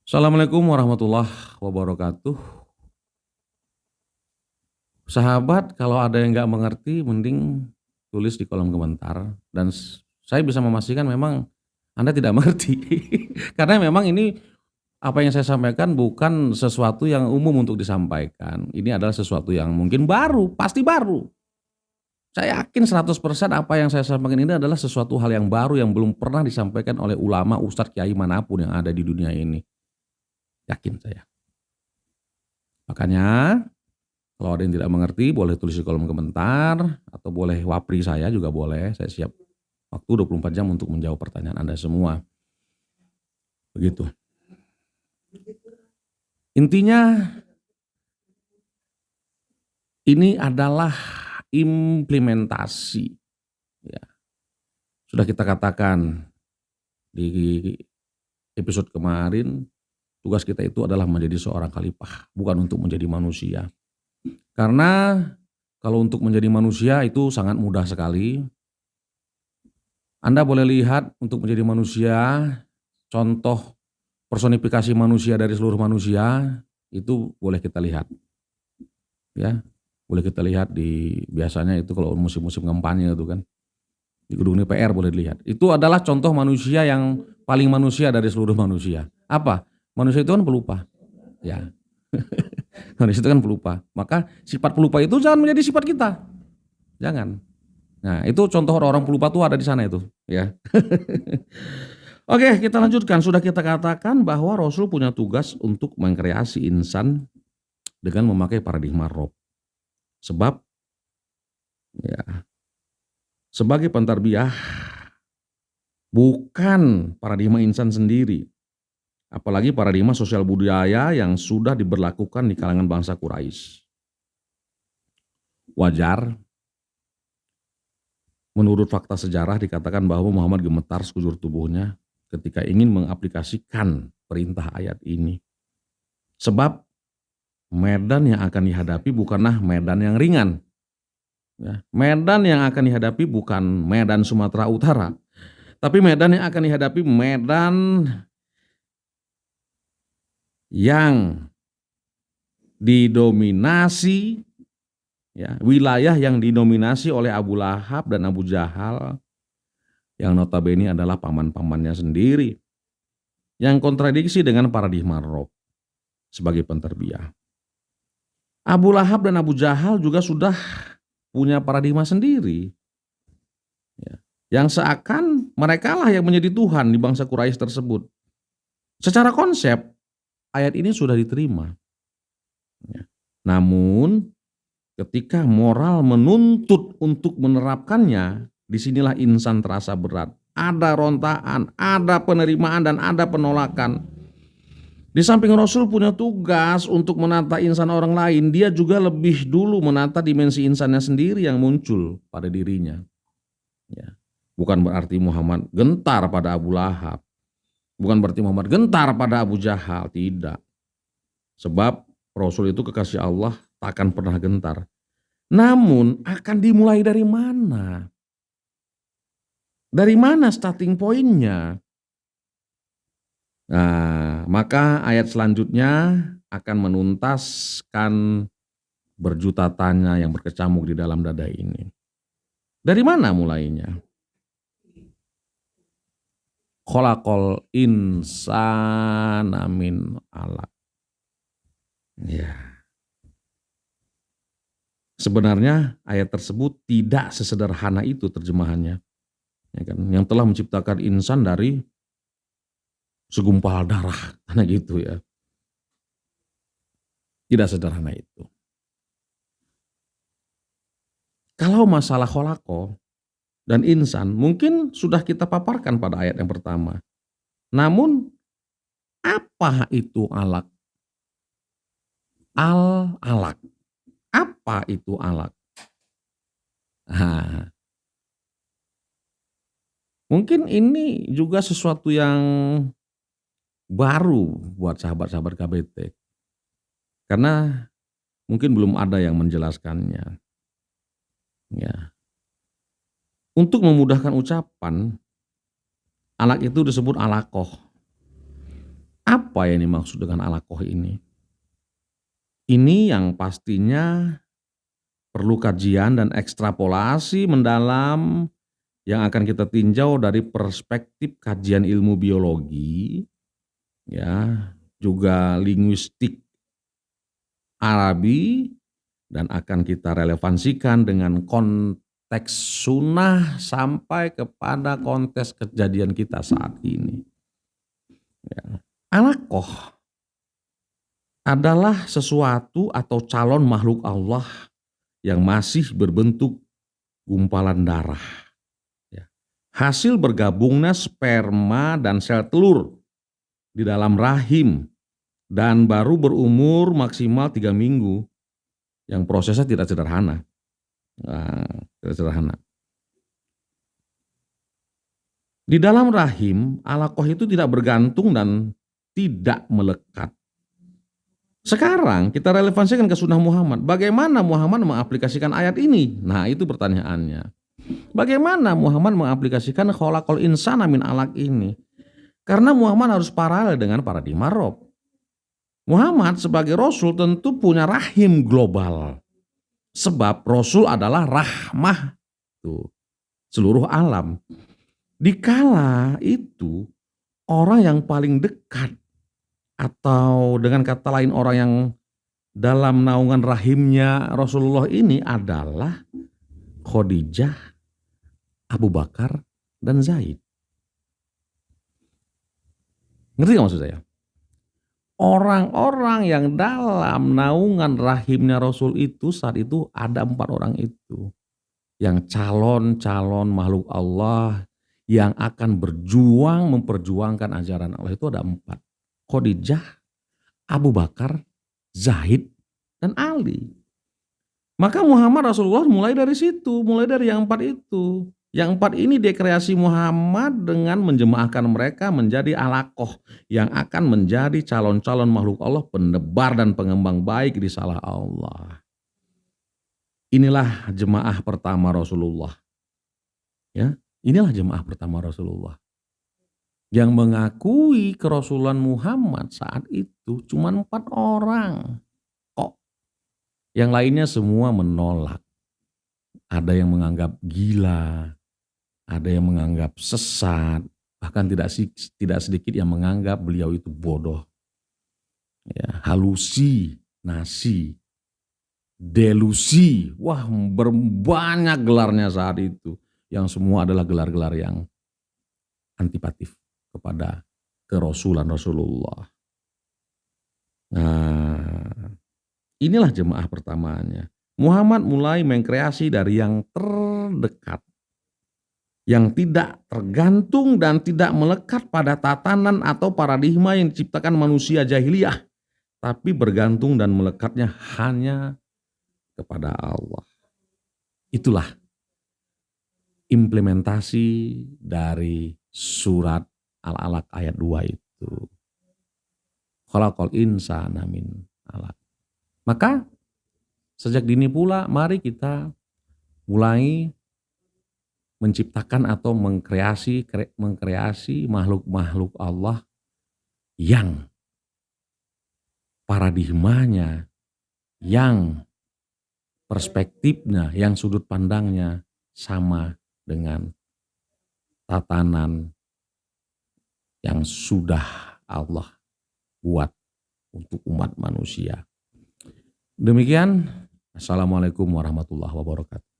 Assalamualaikum warahmatullahi wabarakatuh. Sahabat, kalau ada yang nggak mengerti, mending tulis di kolom komentar. Dan saya bisa memastikan memang Anda tidak mengerti. Karena memang ini apa yang saya sampaikan bukan sesuatu yang umum untuk disampaikan. Ini adalah sesuatu yang mungkin baru, pasti baru. Saya yakin 100% apa yang saya sampaikan ini adalah sesuatu hal yang baru yang belum pernah disampaikan oleh ulama, ustadz, kiai manapun yang ada di dunia ini. Yakin saya. Makanya kalau ada yang tidak mengerti boleh tulis di kolom komentar atau boleh wapri saya juga boleh. Saya siap waktu 24 jam untuk menjawab pertanyaan Anda semua. Begitu. Intinya ini adalah implementasi. Ya, sudah kita katakan di episode kemarin, tugas kita itu adalah menjadi seorang khalifah, bukan untuk menjadi manusia. Karena kalau untuk menjadi manusia itu sangat mudah sekali. Anda boleh lihat untuk menjadi manusia, contoh personifikasi manusia dari seluruh manusia itu boleh kita lihat, ya, boleh kita lihat di biasanya itu kalau musim-musim kampanye itu kan di gedung DPR boleh dilihat. Itu adalah contoh manusia yang paling manusia dari seluruh manusia. Apa? Manusia itu kan pelupa, ya. Manusia itu kan pelupa. Maka sifat pelupa itu jangan menjadi sifat kita, jangan. Nah itu contoh orang-orang pelupa tuh ada di sana itu, ya. Oke, kita lanjutkan. Sudah kita katakan bahwa Rasul punya tugas untuk mengkreasi insan dengan memakai paradigma Rob. Sebab ya, sebagai pentarbiyah bukan paradigma insan sendiri, apalagi paradigma sosial budaya yang sudah diberlakukan di kalangan bangsa Quraisy. Wajar menurut fakta sejarah dikatakan bahwa Muhammad gemetar sekujur tubuhnya ketika ingin mengaplikasikan perintah ayat ini. Sebab medan yang akan dihadapi bukanlah medan yang ringan. Ya, medan yang akan dihadapi bukan medan Sumatera Utara, tapi medan yang akan dihadapi medan yang didominasi, ya, wilayah yang didominasi oleh Abu Lahab dan Abu Jahal, yang notabene adalah paman-pamannya sendiri, yang kontradiksi dengan paradigma Rob sebagai pentarbiyah. Abu Lahab dan Abu Jahal juga sudah punya paradigma sendiri, ya, yang seakan mereka lah yang menjadi Tuhan di bangsa Quraisy tersebut. Secara konsep ayat ini sudah diterima, ya. Namun ketika moral menuntut untuk menerapkannya, disinilah insan terasa berat. Ada rontaan, ada penerimaan, dan ada penolakan. Di samping Rasul punya tugas untuk menata insan orang lain, dia juga lebih dulu menata dimensi insannya sendiri yang muncul pada dirinya. Ya. Bukan berarti Muhammad gentar pada Abu Lahab, bukan berarti Muhammad gentar pada Abu Jahal, tidak. Sebab Rasul itu kekasih Allah, takkan pernah gentar. Namun akan dimulai dari mana? Dari mana starting pointnya? Nah, maka ayat selanjutnya akan menuntaskan berjuta tanya yang berkecamuk di dalam dada ini. Dari mana mulainya? Khalaqal insana min alaq. Ya. Sebenarnya ayat tersebut tidak sesederhana itu terjemahannya. Ya kan? Yang telah menciptakan insan dari segumpal darah, karena gitu ya. Tidak sederhana itu. Kalau masalah kholako dan insan mungkin sudah kita paparkan pada ayat yang pertama. Namun apa itu alaq? Al-alaq. Apa itu alaq? Nah, mungkin ini juga sesuatu yang baru buat sahabat-sahabat KBT. Karena mungkin belum ada yang menjelaskannya. Ya. Untuk memudahkan ucapan, alaq itu disebut alakoh. Apa yang dimaksud dengan alaqah ini? Ini yang pastinya perlu kajian dan ekstrapolasi mendalam yang akan kita tinjau dari perspektif kajian ilmu biologi, ya, juga linguistik Arabi, dan akan kita relevansikan dengan konteks sunnah sampai kepada konteks kejadian kita saat ini. Ya. Alaqah adalah sesuatu atau calon makhluk Allah yang masih berbentuk gumpalan darah. Ya. Hasil bergabungnya sperma dan sel telur di dalam rahim dan baru berumur maksimal 3 minggu, yang prosesnya tidak sederhana. Tidak sederhana. Di dalam rahim, alaqah itu tidak bergantung dan tidak melekat. Sekarang kita relevansikan ke sunnah Muhammad. Bagaimana Muhammad mengaplikasikan ayat ini? Nah, itu pertanyaannya. Bagaimana Muhammad mengaplikasikan khalaqal insana min alaq ini? Karena Muhammad harus paralel dengan paradigma Rob. Muhammad sebagai Rasul tentu punya rahim global. Sebab Rasul adalah rahmah tuh, seluruh alam. Dikala itu orang yang paling dekat, atau dengan kata lain orang yang dalam naungan rahimnya Rasulullah ini adalah Khadijah, Abu Bakar, dan Zaid. Ngerti gak maksud saya? Orang-orang yang dalam naungan rahimnya Rasul itu saat itu ada 4 orang itu. Yang calon-calon makhluk Allah yang akan berjuang memperjuangkan ajaran Allah itu ada 4. Khadijah, Abu Bakar, Zaid, dan Ali. Maka Muhammad Rasulullah mulai dari situ, mulai dari yang 4 itu. Yang 4 ini dekreasi Muhammad dengan menjemaahkan mereka menjadi alaqah yang akan menjadi calon-calon makhluk Allah, penebar dan pengembang baik di salah Allah. Inilah jemaah pertama Rasulullah. Ya, inilah jemaah pertama Rasulullah. Yang mengakui kerasulan Muhammad saat itu cuma 4 orang. Kok yang lainnya semua menolak. Ada yang menganggap gila, ada yang menganggap sesat, bahkan tidak sedikit yang menganggap beliau itu bodoh. Ya, halusinasi, delusi, wah berbanyak gelarnya saat itu. Yang semua adalah gelar-gelar yang antipatif kepada kerasulan Rasulullah. Nah, inilah jemaah pertamanya. Muhammad mulai mengkreasi dari yang terdekat, yang tidak tergantung dan tidak melekat pada tatanan atau paradigma yang diciptakan manusia jahiliyah, tapi bergantung dan melekatnya hanya kepada Allah. Itulah implementasi dari surat Al-Alaq ayat 2 itu. Khalaqal insana min alaq. Maka sejak dini pula mari kita mulai menciptakan atau mengkreasi makhluk-makhluk Allah yang paradigmanya, yang perspektifnya, yang sudut pandangnya sama dengan tatanan yang sudah Allah buat untuk umat manusia. Demikian, Assalamualaikum warahmatullahi wabarakatuh.